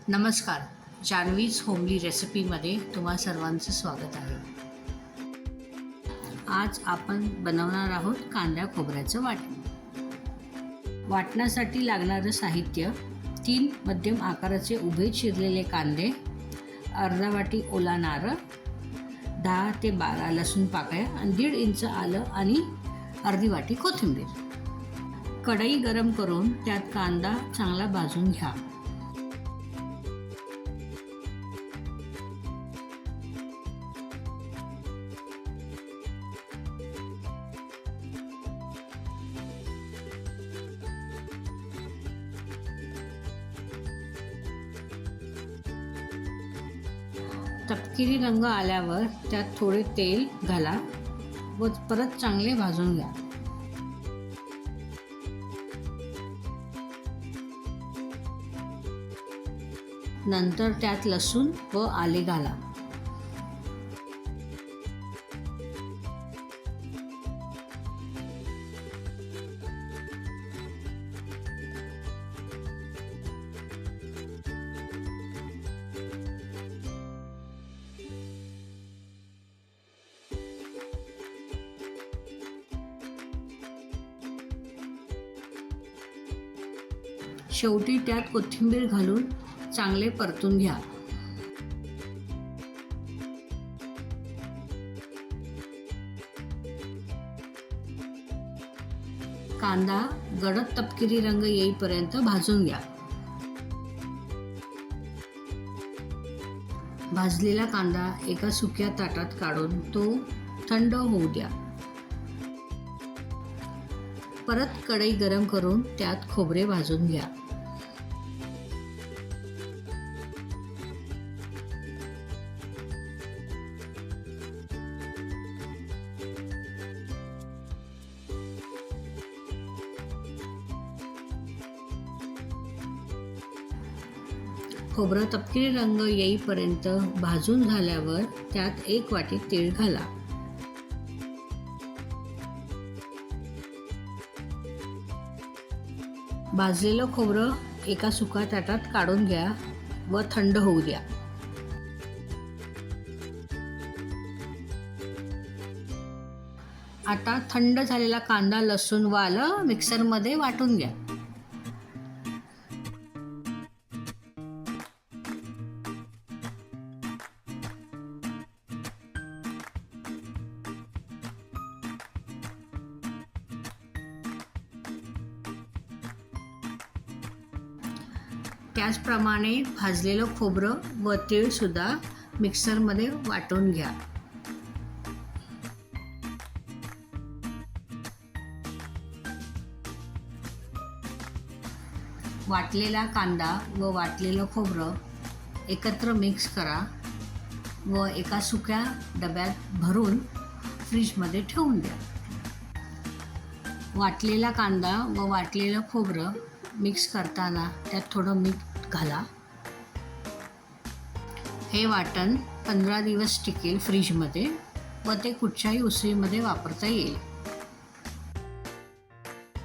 नमस्कार. जान्हवीज होमली रेसिपीमध्ये तुम्हा सर्वांचं स्वागत आहे. आज आपण बनवणार आहोत कांदा खोबऱ्याचं वाटण. वाटणासाठी लागणारं साहित्य: 3 मध्यम आकाराचे उभे चिरलेले कांदे, अर्धा वाटी ओला नारळ, 10 ते 12 लसूण पाकळ्या आणि 1.5 इंच आलं आणि अर्धी वाटी कोथिंबीर. कढई गरम करून त्यात कांदा चांगला भाजून घ्या. तपकिरी रंग आल्यावर त्यात थोडे तेल घाला व परत चांगले भाजून घ्या. नंतर त्यात लसूण व आले घाला. शेवटी त्यात कोथिंबीर घालून चांगले परतून घ्या. कांदा गडद तपकिरी रंग येईपर्यंत भाजून घ्या. भाजलेला कांदा एका सुक्या ताटात काढून तो थंड होऊ द्या. परत कढई गरम करून त्यात खोबरे भाजून घ्या. खोबरं तपकिरी रंग येईपर्यंत भाजून झाल्यावर त्यात 1 वाटी तीळ घाला. भाजलेलं खोबरं एका सुका ताटात काढून घ्या व थंड होऊ द्या. आता थंड झालेला कांदा, लसूण व आलं मिक्सरमध्ये वाटून घ्या. त्याचप्रमाणे भाजलेलं खोबरं व तीळ सुद्धा मिक्सरमध्ये वाटून घ्या. वाटलेला कांदा व वाटलेलं खोबरं एकत्र मिक्स करा व एका सुक्या डब्यात भरून फ्रीजमध्ये ठेवून द्या. वाटलेला कांदा व वाटलेलं खोबरं मिक्स करताना त्यात थोडं मीठ घाला. हे वाटण 15 दिवस टिकेल फ्रीजमध्ये व ते कुठच्याही उसळीमध्ये वापरता येईल.